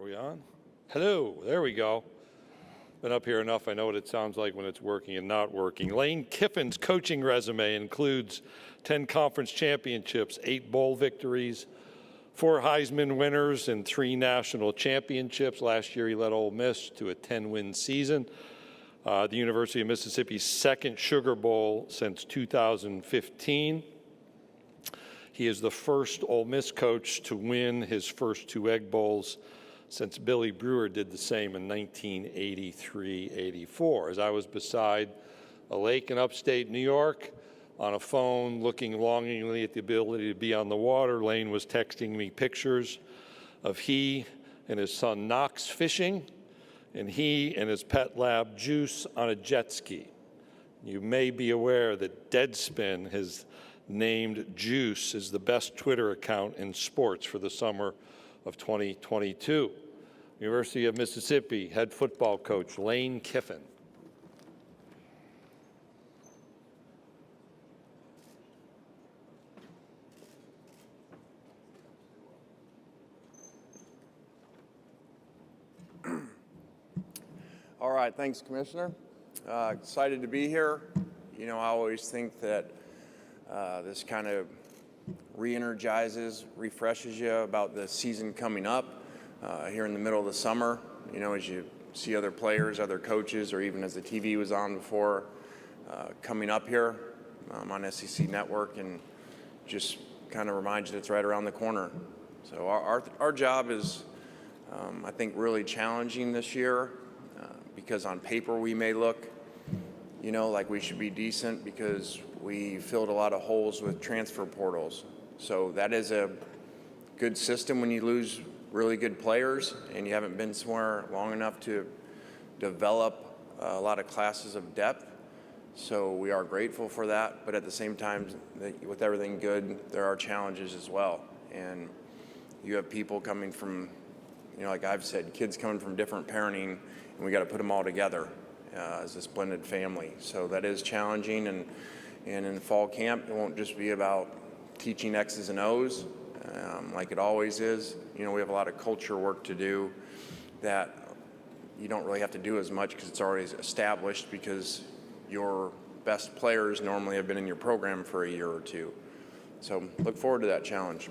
Are we on? Hello, there we go. Been up here enough, I know what it sounds like when it's working and not working. Lane Kiffin's coaching resume includes 10 conference championships, 8 bowl victories, 4 Heisman winners, and 3 national championships. Last year he led Ole Miss to a 10-win season. The University of Mississippi's second Sugar Bowl since 2015. He is the first Ole Miss coach to win his first 2 Egg Bowls since Billy Brewer did the same in 1983-84. As I was beside a lake in upstate New York on a phone looking longingly at the ability to be on the water, Lane was texting me pictures of he and his son Knox fishing and he and his pet lab Juice on a jet ski. You may be aware that Deadspin has named Juice as the best Twitter account in sports for the summer of 2022. University of Mississippi head football coach Lane Kiffin. All right, thanks, Commissioner. Excited to be here. You know, I always think that this kind of re-energizes, refreshes you about the season coming up here in the middle of the summer. You know, as you see other players, other coaches, or even as the TV was on before, coming up here on SEC Network, and just kind of reminds you that it's right around the corner. So our job is, I think, really challenging this year because on paper we may look, you know, like we should be decent because we filled a lot of holes with transfer portals. So that is a good system when you lose really good players and you haven't been somewhere long enough to develop a lot of classes of depth. So we are grateful for that, but at the same time, with everything good, there are challenges as well. And you have people coming from, you know, like I've said, kids coming from different parenting, and we got to put them all together as this blended family. So that is challenging, and in fall camp, it won't just be about teaching X's and O's like it always is. You know, we have a lot of culture work to do that you don't really have to do as much because it's already established, because your best players normally have been in your program for a year or two. So look forward to that challenge.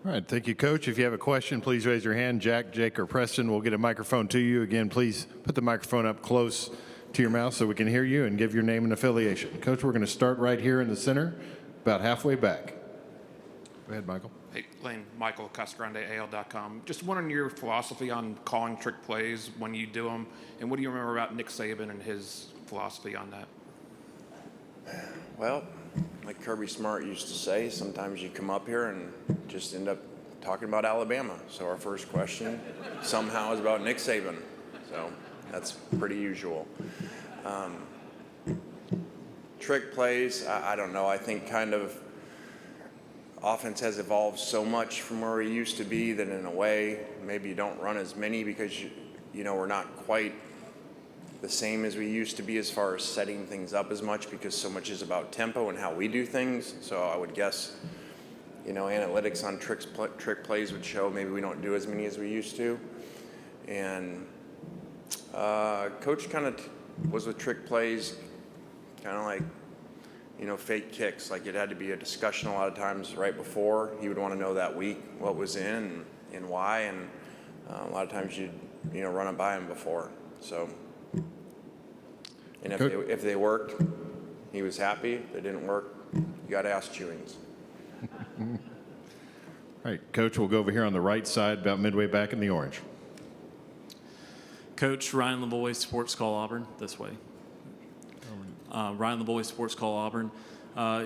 All right, thank you, Coach. If you have a question, please raise your hand. Jack, Jake, or Preston will get a microphone to you. Again, please put the microphone up close to your mouth so we can hear you, and give your name and affiliation. Coach, we're going to start right here in the center, about halfway back. Go ahead, Michael. Hey, Lane, Michael Casagrande, AL.com. Just wondering your philosophy on calling trick plays when you do them, and what do you remember about Nick Saban and his philosophy on that? Well, like Kirby Smart used to say, sometimes you come up here and just end up talking about Alabama. So our first question somehow is about Nick Saban. So that's pretty usual. Trick plays, I don't know. I think kind of offense has evolved so much from where we used to be that in a way, maybe you don't run as many because, you know, we're not quite the same as we used to be as far as setting things up as much, because so much is about tempo and how we do things. So I would guess, you know, analytics on trick plays would show maybe we don't do as many as we used to. And Coach kind of was with trick plays, kind of like, you know, fake kicks. Like it had to be a discussion a lot of times right before. He would want to know that week what was in and why, and a lot of times you'd, you know, run it by him before. So, and if they worked, he was happy. If they didn't work, you got ass chewings. All right, Coach, we'll go over here on the right side, about midway back in the orange. Coach, Ryan Lavoie, Sports Call Auburn, this way. Ryan Lavoie, Sports Call Auburn.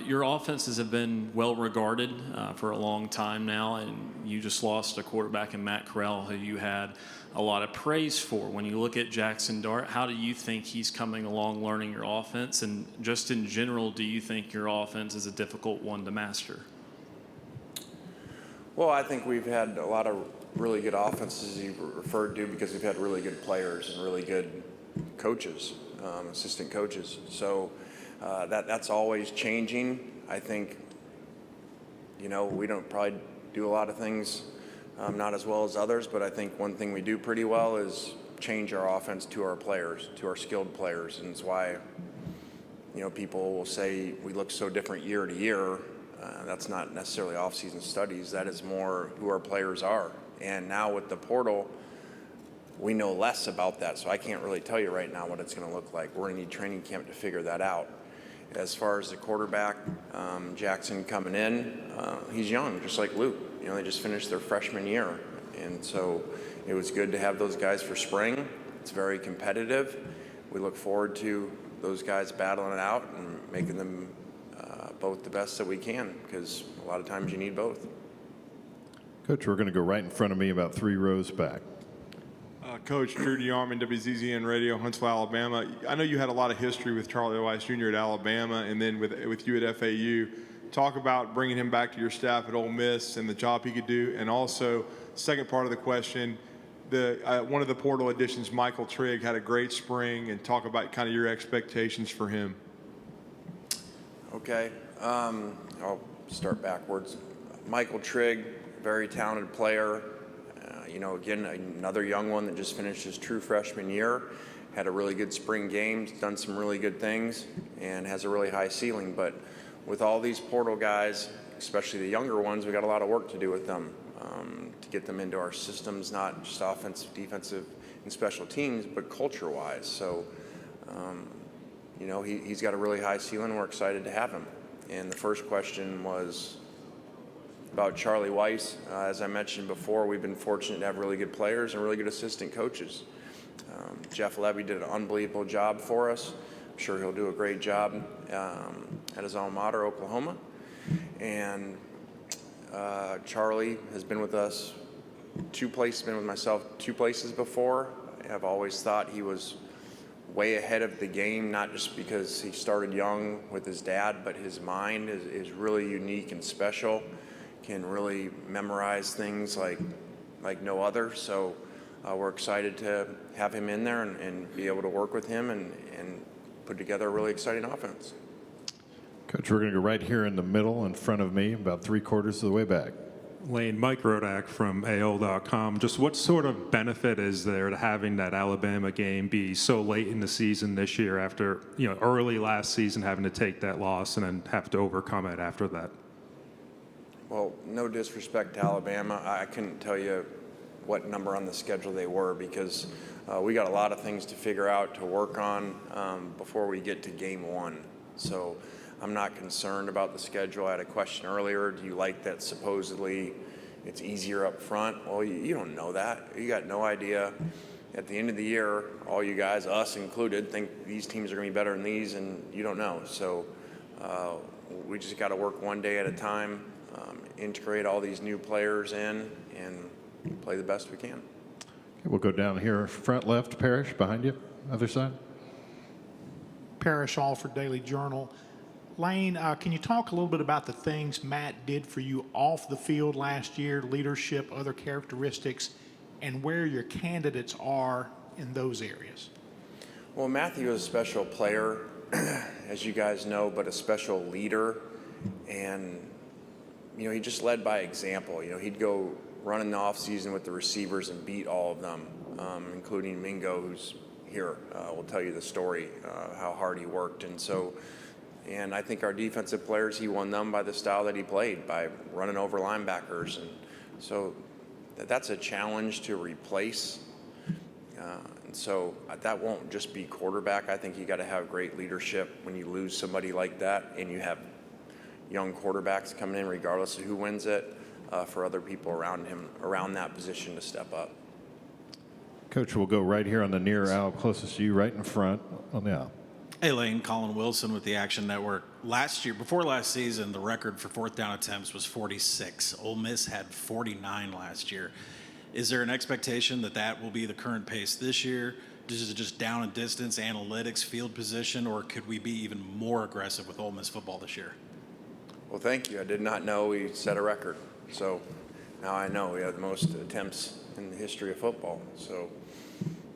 Your offenses have been well regarded for a long time now, and you just lost a quarterback in Matt Corral who you had a lot of praise for. When you look at Jackson Dart, how do you think he's coming along learning your offense? And just in general, do you think your offense is a difficult one to master? Well, I think we've had a lot of really good offenses you referred to because we've had really good players and really good coaches, assistant coaches. So that's always changing. I think, you know, we don't probably do a lot of things not as well as others, but I think one thing we do pretty well is change our offense to our players, to our skilled players, and it's why, people will say we look so different year to year. That's not necessarily off-season studies. That is more who our players are. And now with the portal, we know less about that, so I can't really tell you right now what it's going to look like. We're going to need training camp to figure that out. As far as the quarterback, Jackson coming in, he's young, just like Luke. They just finished their freshman year, and so it was good to have those guys for spring. It's very competitive. We look forward to those guys battling it out and making them both the best that we can, because a lot of times you need both. Coach, we're going to go right in front of me about 3 rows back. Coach Drew DeArmond, WZZN Radio, Huntsville, Alabama. I know you had a lot of history with Charlie Weiss Jr. at Alabama and then with you at FAU. Talk about bringing him back to your staff at Ole Miss and the job he could do. And also, second part of the question, one of the portal additions, Michael Trigg, had a great spring, and talk about kind of your expectations for him. Okay, I'll start backwards. Michael Trigg, very talented player. Again, another young one that just finished his true freshman year, had a really good spring game, done some really good things, and has a really high ceiling. But with all these portal guys, especially the younger ones, we got a lot of work to do with them to get them into our systems, not just offensive, defensive, and special teams, but culture-wise. So, he's got a really high ceiling. We're excited to have him. And the first question was about Charlie Weiss. As I mentioned before, we've been fortunate to have really good players and really good assistant coaches. Jeff Levy did an unbelievable job for us. I'm sure he'll do a great job at his alma mater, Oklahoma. And Charlie has been with us been with myself 2 places before. I've always thought he was way ahead of the game, not just because he started young with his dad, but his mind is really unique and special. Can really memorize things like no other. So we're excited to have him in there and be able to work with him and put together a really exciting offense. Coach, we're going to go right here in the middle in front of me, about 3/4 of the way back. Lane, Mike Rodak from AL.com. Just what sort of benefit is there to having that Alabama game be so late in the season this year after, early last season having to take that loss and then have to overcome it after that? Well, no disrespect to Alabama. I couldn't tell you what number on the schedule they were, because we got a lot of things to figure out, to work on before we get to game 1. So I'm not concerned about the schedule. I had a question earlier. Do you like that supposedly it's easier up front? Well, you don't know that. You got no idea. At the end of the year, all you guys, us included, think these teams are going to be better than these, and you don't know. So we just got to work one day at a time, integrate all these new players in, and play the best we can. Okay, we'll go down here, front left, Parrish, behind you, other side. Parrish, Alford Daily Journal. Lane, can you talk a little bit about the things Matt did for you off the field last year, leadership, other characteristics, and where your candidates are in those areas? Well, Matthew is a special player, as you guys know, but a special leader. And, he just led by example. He'd go run in the offseason with the receivers and beat all of them, including Mingo, who's here. Will tell you the story, how hard he worked. And I think our defensive players, he won them by the style that he played, by running over linebackers. And so that's a challenge to replace. And so that won't just be quarterback. I think you got to have great leadership when you lose somebody like that, and you have young quarterbacks coming in regardless of who wins it, for other people around him, around that position, to step up. Coach, we'll go right here on the near aisle, closest to you, right in front on the aisle. Hey, Lane, Colin Wilson with the Action Network. Before last season, the record for 4th down attempts was 46. Ole Miss had 49 last year. Is there an expectation that will be the current pace this year? Is it just down and distance, analytics, field position, or could we be even more aggressive with Ole Miss football this year? Well, thank you. I did not know we set a record. So now I know we have the most attempts in the history of football. So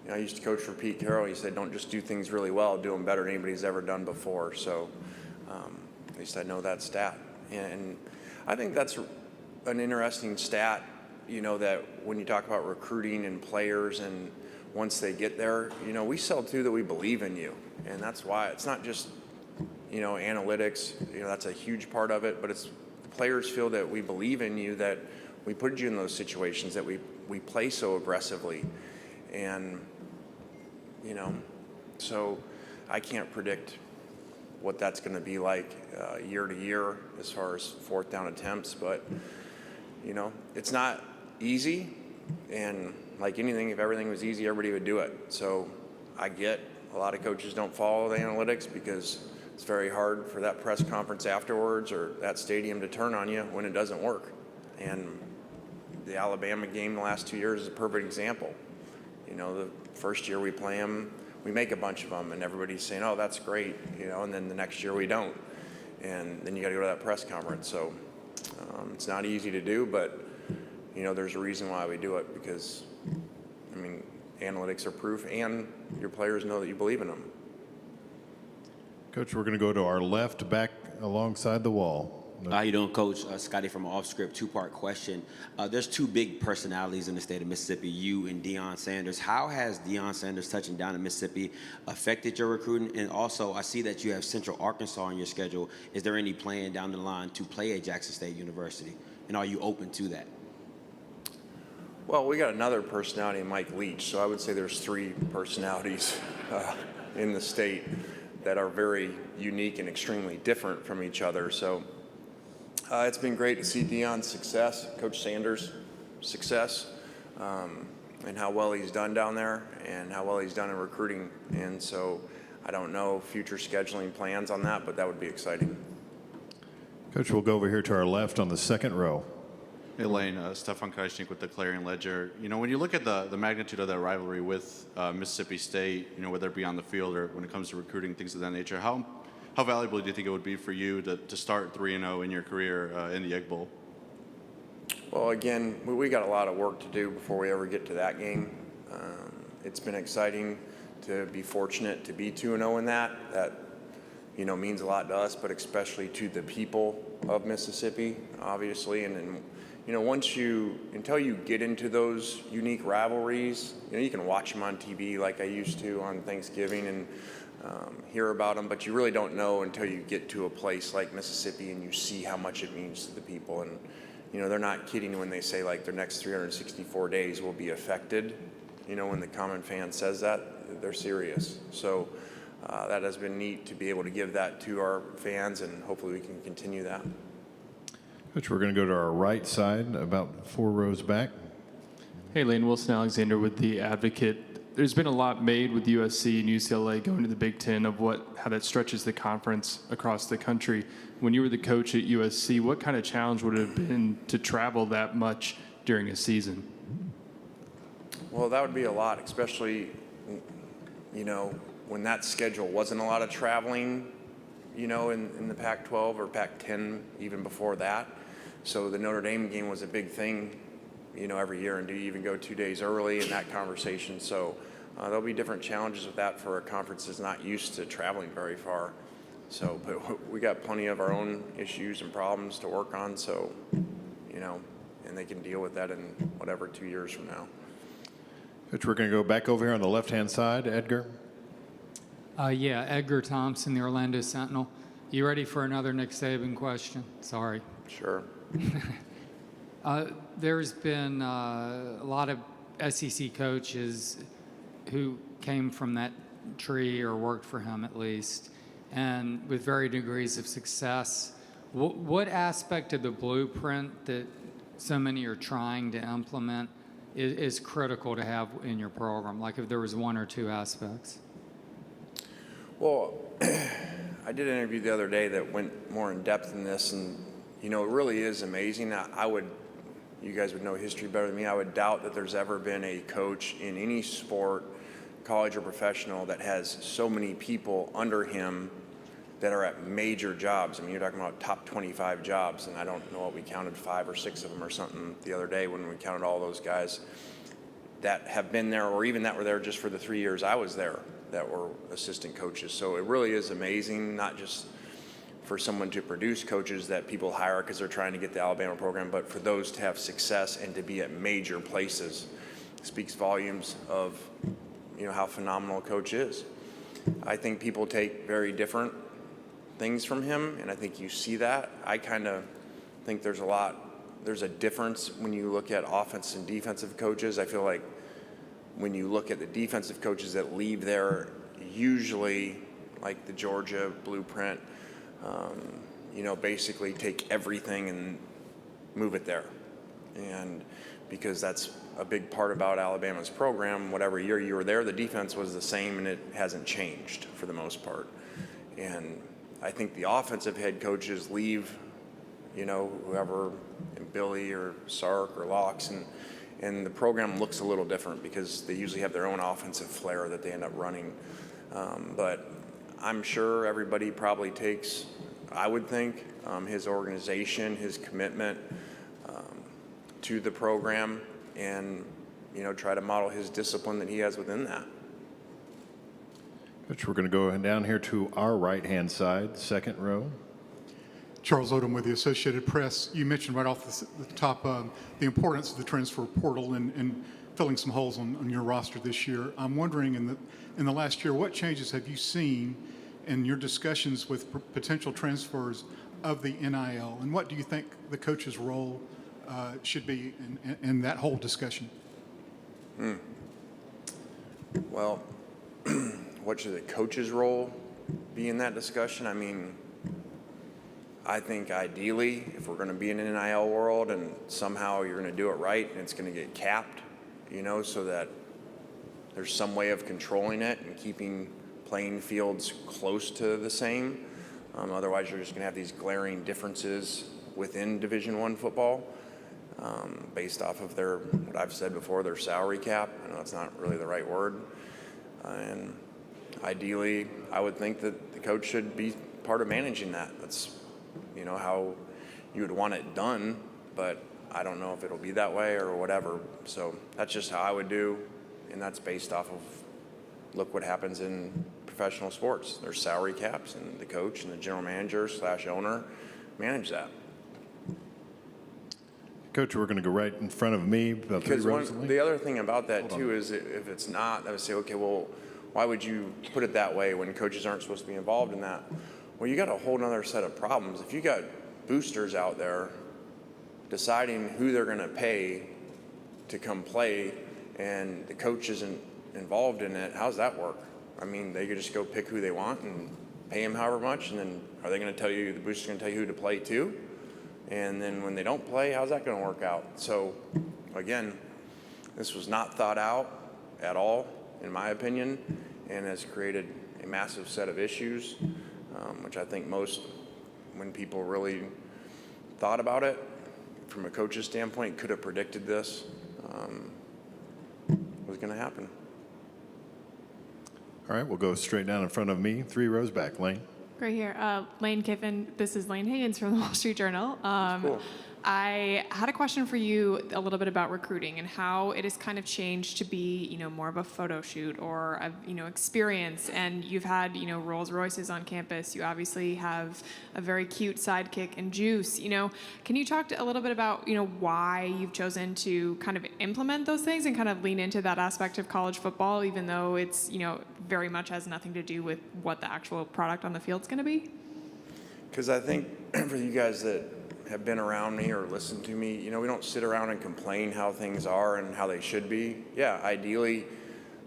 I used to coach for Pete Carroll. He said, don't just do things really well, do them better than anybody's ever done before. So at least I know that stat. And I think that's an interesting stat that when you talk about recruiting and players and once they get there, we sell too that we believe in you. And that's why it's not just, analytics, that's a huge part of it, but it's the players feel that we believe in you, that we put you in those situations, that we play so aggressively. And, so I can't predict what that's going to be like year to year as far as fourth down attempts, but, it's not easy. And like anything, if everything was easy, everybody would do it. So I get a lot of coaches don't follow the analytics because it's very hard for that press conference afterwards or that stadium to turn on you when it doesn't work. And the Alabama game the last 2 years is a perfect example. The first year we play them, we make a bunch of them, and everybody's saying, oh, that's great, and then the next year we don't. And then you got to go to that press conference. So it's not easy to do, but, there's a reason why we do it because, analytics are proof, and your players know that you believe in them. Coach, we're going to go to our left, back alongside the wall. How you doing, Coach? Scotty from Off Script, two-part question. There's two big personalities in the state of Mississippi, you and Deion Sanders. How has Deion Sanders touching down in Mississippi affected your recruiting? And also, I see that you have Central Arkansas on your schedule. Is there any plan down the line to play at Jackson State University? And are you open to that? Well, we got another personality, Mike Leach, so I would say there's three personalities in the state that are very unique and extremely different from each other. So it's been great to see Deion's success, Coach Sanders' success, and how well he's done down there and how well he's done in recruiting. And so I don't know future scheduling plans on that, but that would be exciting. Coach, we'll go over here to our left on the second row. Hey, Lane, Stefan Kajnik with the Clarion Ledger. When you look at the magnitude of that rivalry with Mississippi State, whether it be on the field or when it comes to recruiting, things of that nature, how valuable do you think it would be for you to start 3-0 in your career in the Egg Bowl? Well, again, we got a lot of work to do before we ever get to that game. It's been exciting to be fortunate to be 2-0 in that. That, means a lot to us, but especially to the people of Mississippi, obviously. And until you get into those unique rivalries, you can watch them on TV like I used to on Thanksgiving and hear about them, but you really don't know until you get to a place like Mississippi and you see how much it means to the people. And, they're not kidding when they say like their next 364 days will be affected. When the common fan says that, they're serious. So that has been neat to be able to give that to our fans, and hopefully we can continue that. Coach, we're going to go to our right side, about 4 rows back. Hey, Lane, Wilson Alexander with The Advocate. There's been a lot made with USC and UCLA going to the Big Ten of how that stretches the conference across the country. When you were the coach at USC, what kind of challenge would it have been to travel that much during a season? Well, that would be a lot, especially, when that schedule wasn't a lot of traveling, in the Pac-12 or Pac-10 even before that. So the Notre Dame game was a big thing, every year. And do you even go 2 days early in that conversation? So there'll be different challenges with that for a conference that's not used to traveling very far. So, but we got plenty of our own issues and problems to work on. So, and they can deal with that in whatever 2 years from now. Coach, we're going to go back over here on the left-hand side. Edgar. Yeah, Edgar Thompson, the Orlando Sentinel. You ready for another Nick Saban question? Sorry. Sure. There's been a lot of SEC coaches who came from that tree or worked for him at least, and with varying degrees of success. What aspect of the blueprint that so many are trying to implement is critical to have in your program? Like if there was one or two aspects? Well, I did an interview the other day that went more in depth in this, and it really is amazing. You guys would know history better than me. I would doubt that there's ever been a coach in any sport, college or professional, that has so many people under him that are at major jobs. I mean, you're talking about top 25 jobs, and I don't know what we counted, 5 or 6 of them or something the other day when we counted all those guys that have been there, or even that were there just for the 3 years I was there, that were assistant coaches. So it really is amazing, not just for someone to produce coaches that people hire because they're trying to get the Alabama program, but for those to have success and to be at major places speaks volumes of, how phenomenal a coach is. I think people take very different things from him, and I think you see that. I kind of think there's a difference when you look at offense and defensive coaches. I feel like when you look at the defensive coaches that leave there, usually like the Georgia blueprint, basically take everything and move it there. And because that's a big part about Alabama's program, whatever year you were there, the defense was the same and it hasn't changed for the most part. And I think the offensive head coaches leave, whoever, Billy or Sark or Locks, and the program looks a little different because they usually have their own offensive flair that they end up running. But I'm sure everybody probably takes, I would think, his organization, his commitment to the program, and try to model his discipline that he has within that. Coach, we're going to go down here to our right-hand side, second row. Charles Odom with the Associated Press. You mentioned right off the top the importance of the transfer portal and filling some holes on your roster this year. I'm wondering, in the last year, what changes have you seen in your discussions with potential transfers of the NIL, and what do you think the coach's role should be in that whole discussion? Well, what should the coach's role be in that discussion? I mean, I think ideally, if we're going to be in an NIL world and somehow you're going to do it right and it's going to get capped, so that there's some way of controlling it and keeping playing fields close to the same. Otherwise, you're just going to have these glaring differences within Division I football based off of what I've said before, their salary cap. I know it's not really the right word. And ideally, I would think that the coach should be part of managing that. That's how you would want it done, but I don't know if it'll be that way or whatever. So that's just how I would do, and that's based off of look what happens in professional sports. There's salary caps, and the coach and the general manager / owner manage that. Coach, we're going to go right in front of me. About Because three rows away. the other thing about that too is if it's not, I would say, okay, well, why would you put it that way when coaches aren't supposed to be involved in that? Well, you got a whole other set of problems. If you got boosters out there deciding who they're going to pay to come play and the coach isn't involved in it, how's that work? I mean, they could just go pick who they want and pay them however much, and then are they going to tell you, the boosters going to tell you who to play to? And then when they don't play, how's that going to work out? So, again, this was not thought out at all, in my opinion, and has created a massive set of issues, which I think when people really thought about it, from a coach's standpoint, could have predicted this was going to happen. All right, we'll go straight down in front of me, 3 rows back. Lane. Right here. Lane Kiffin. This is Lane Higgins from the Wall Street Journal. Cool. I had a question for you a little bit about recruiting and how it has kind of changed to be, more of a photo shoot or a, experience. And you've had, Rolls Royces on campus. You obviously have a very cute sidekick and Juice. Can you talk a little bit about, why you've chosen to kind of implement those things and kind of lean into that aspect of college football, even though it's, very much has nothing to do with what the actual product on the field is going to be? Because I think for you guys that have been around me or listened to me, we don't sit around and complain how things are and how they should be. Yeah, ideally,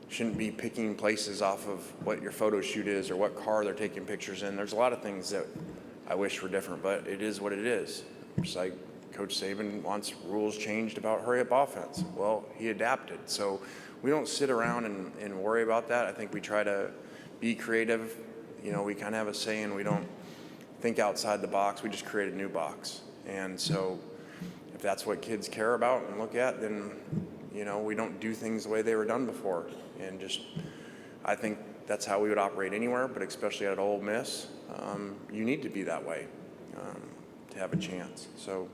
shouldn't be picking places off of what your photo shoot is or what car they're taking pictures in. There's a lot of things that I wish were different, but it is what it is. Just like Coach Saban wants rules changed about hurry-up offense. Well, he adapted. So we don't sit around and worry about that. I think we try to be creative. We kind of have a saying, we don't think outside the box, we just create a new box. And so if that's what kids care about and look at, then, we don't do things the way they were done before. And I think that's how we would operate anywhere, but especially at Ole Miss, you need to be that way to have a chance. So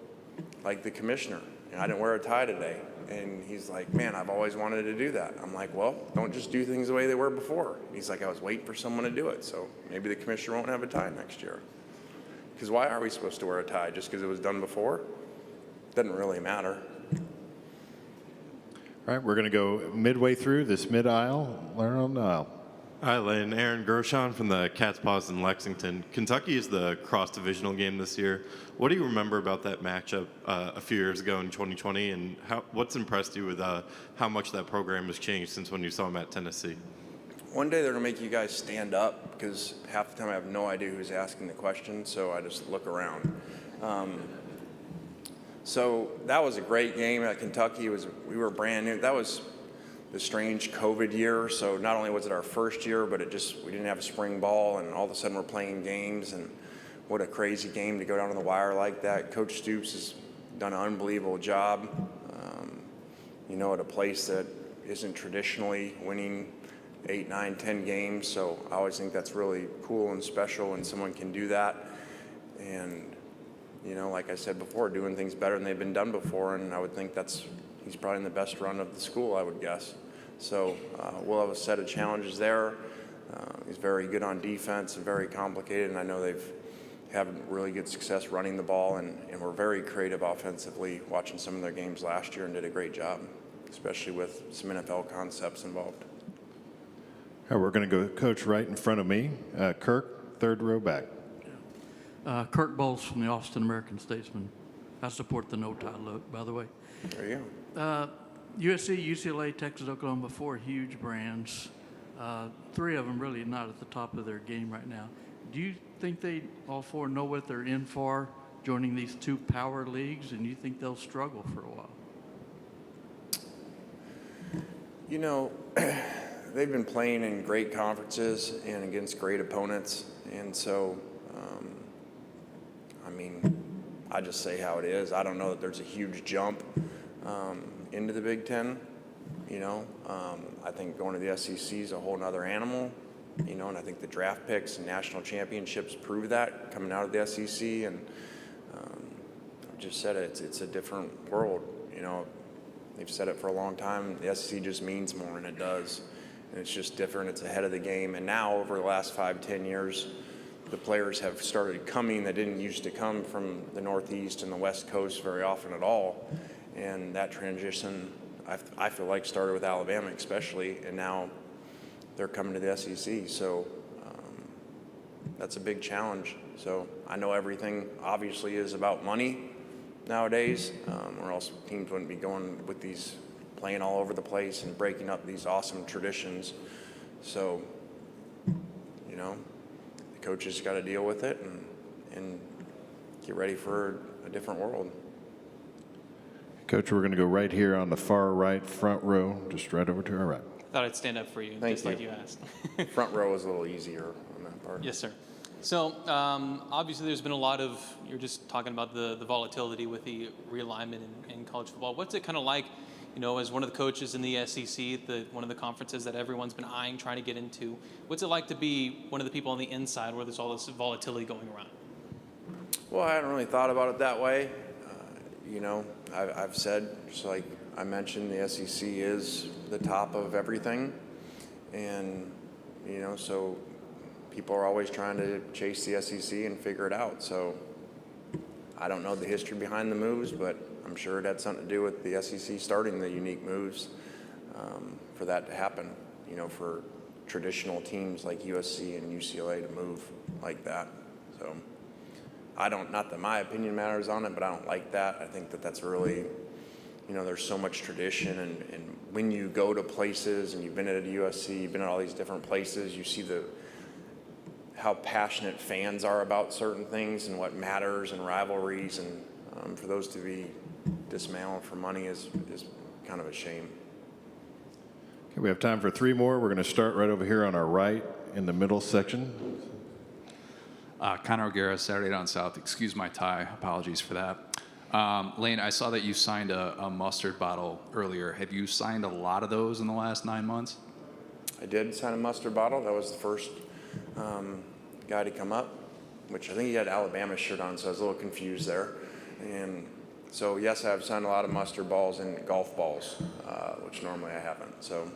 like the commissioner, I didn't wear a tie today. And he's like, man, I've always wanted to do that. I'm like, well, don't just do things the way they were before. He's like, I was waiting for someone to do it. So maybe the commissioner won't have a tie next year. Because why are we supposed to wear a tie? Just because it was done before? Doesn't really matter. All right, we're going to go midway through this mid-aisle. Learn on the aisle. Hi, Lane. Aaron Gershon from the Cats Paws in Lexington. Kentucky is the cross-divisional game this year. What do you remember about that matchup a few years ago in 2020, and what's impressed you with how much that program has changed since when you saw them at Tennessee? One day they're going to make you guys stand up because half the time I have no idea who's asking the question, so I just look around. So that was a great game at Kentucky. We were brand new. That was the strange COVID year. So not only was it our first year, but we didn't have a spring ball, and all of a sudden we're playing games. And what a crazy game to go down to the wire like that. Coach Stoops has done an unbelievable job. At a place that isn't traditionally winning 8, 9, 10 games. So I always think that's really cool and special when someone can do that. And like I said before, doing things better than they've been done before, and I would think he's probably in the best run of the school, I would guess. So we'll have a set of challenges there. He's very good on defense and very complicated, and I know they've had really good success running the ball, and we're very creative offensively watching some of their games last year and did a great job, especially with some NFL concepts involved. All right, we're going to go coach right in front of me. Kirk, third row back. Kirk Bowles from the Austin American Statesman. I support the no-tie look, by the way. There you go. USC, UCLA, Texas, Oklahoma, 4 huge brands. 3 of them really not at the top of their game right now. Do you think they all 4 know what they're in for joining these 2 power leagues, and you think they'll struggle for a while? They've been playing in great conferences and against great opponents, and so I just say how it is. I don't know that there's a huge jump into the Big Ten. I think going to the SEC is a whole other animal. And I think the draft picks and national championships prove that coming out of the SEC. And I just said it's a different world. They've said it for a long time. The SEC just means more, and it does. And it's just different. It's ahead of the game. And now, over the last 5, 10 years, the players have started coming that didn't used to come from the Northeast and the West Coast very often at all. And that transition, I feel like, started with Alabama especially, and now they're coming to the SEC. So that's a big challenge. So I know everything obviously is about money nowadays, or else teams wouldn't be going with these, playing all over the place and breaking up these awesome traditions. So, the coaches got to deal with it and get ready for a different world. Coach, we're going to go right here on the far right, front row, just right over to our right. Thought I'd stand up for you, Thank just you. like you asked. Front row is a little easier on that part. Yes, sir. So obviously there's been a lot of, you're just talking about the volatility with the realignment in college football. What's it kind of like, as one of the coaches in the SEC, one of the conferences that everyone's been eyeing, trying to get into, what's it like to be one of the people on the inside where there's all this volatility going around? Well, I hadn't really thought about it that way. I've said, just like I mentioned, the SEC is the top of everything. And, so people are always trying to chase the SEC and figure it out. So I don't know the history behind the moves, but I'm sure it had something to do with the SEC starting the unique moves for that to happen, for traditional teams like USC and UCLA to move like that. So not that my opinion matters on it, but I don't like that. I think that that's really, there's so much tradition, and when you go to places, and you've been at USC, you've been at all these different places, you see how passionate fans are about certain things and what matters and rivalries, and for those to be dismantled for money is kind of a shame. Okay, we have time for 3 more. We're going to start right over here on our right in the middle section. Connor O'Gara, Saturday Down South. Excuse my tie. Apologies for that. Lane, I saw that you signed a mustard bottle earlier. Have you signed a lot of those in the last 9 months? I did sign a mustard bottle. That was the first guy to come up, which I think he had Alabama shirt on, so I was a little confused there. And so, yes, I've signed a lot of mustard balls and golf balls, which normally I haven't. So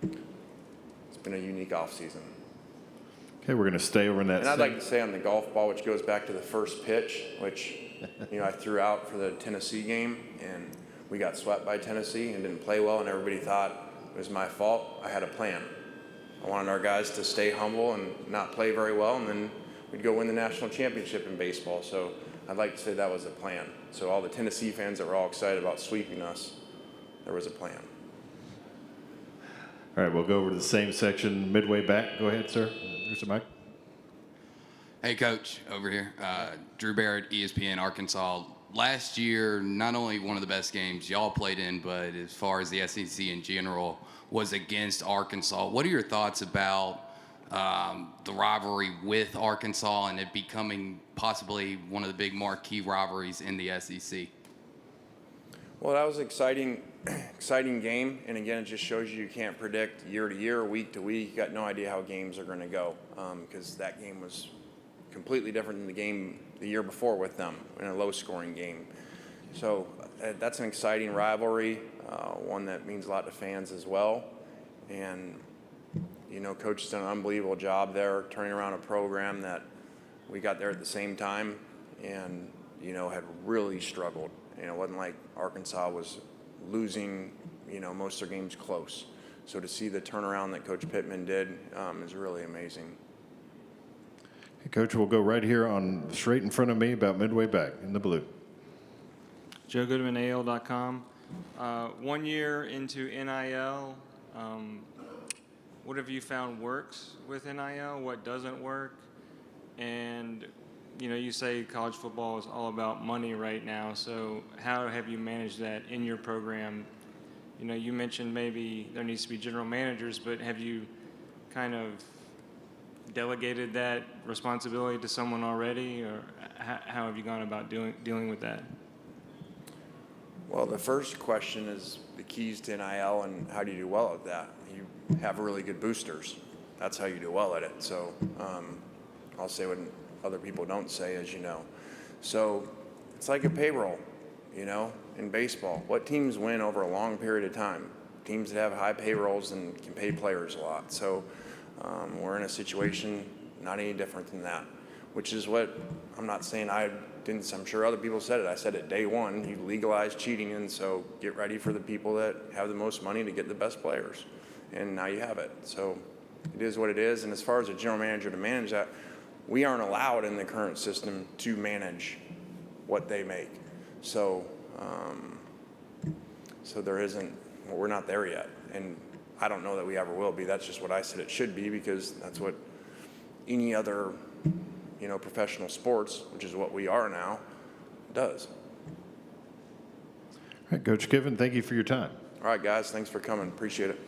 it's been a unique off season. Okay, we're going to stay over in that. And I'd like to say on the golf ball, which goes back to the first pitch, which I threw out for the Tennessee game, and we got swept by Tennessee and didn't play well, and everybody thought it was my fault. I had a plan. I wanted our guys to stay humble and not play very well, and then we'd go win the national championship in baseball. So I'd like to say that was a plan. So all the Tennessee fans that were all excited about sweeping us, there was a plan. All right, we'll go over to the same section midway back. Go ahead, sir. Here's the mic. Hey, Coach, over here. Drew Barrett, ESPN, Arkansas. Last year, not only one of the best games y'all played in, but as far as the SEC in general, was against Arkansas. What are your thoughts about the rivalry with Arkansas and it becoming possibly one of the big marquee rivalries in the SEC? Well, that was an exciting game, and again, it just shows you can't predict year to year, week to week. You got no idea how games are going to go because that game was completely different than the game the year before with them in a low-scoring game. So that's an exciting rivalry, one that means a lot to fans as well. And Coach has done an unbelievable job there, turning around a program that we got there at the same time, and had really struggled. It wasn't like Arkansas was losing, most of their games close. So to see the turnaround that Coach Pittman did is really amazing. Hey, Coach, we'll go right here on straight in front of me, about midway back in the blue. Joe Goodman, AL.com. 1 year into NIL, what have you found works with NIL? What doesn't work? And you say college football is all about money right now, so how have you managed that in your program? You mentioned maybe there needs to be general managers, but have you kind of delegated that responsibility to someone already, or how have you gone about dealing with that? Well, the first question is the keys to NIL and how do you do well at that? You have really good boosters. That's how you do well at it. So I'll say what other people don't say, as you know. So it's like a payroll, in baseball. What teams win over a long period of time? Teams that have high payrolls and can pay players a lot. So we're in a situation not any different than that, which is what I'm not saying I'm sure other people said it. I said it day one, you legalize cheating, and so get ready for the people that have the most money to get the best players. And now you have it. So it is what it is. And as far as a general manager to manage that, we aren't allowed in the current system to manage what they make. So there isn't, we're not there yet. And I don't know that we ever will be. That's just what I said it should be, because that's what any other, professional sports, which is what we are now, does. All right, Coach Kiffin, thank you for your time. All right, guys, thanks for coming. Appreciate it.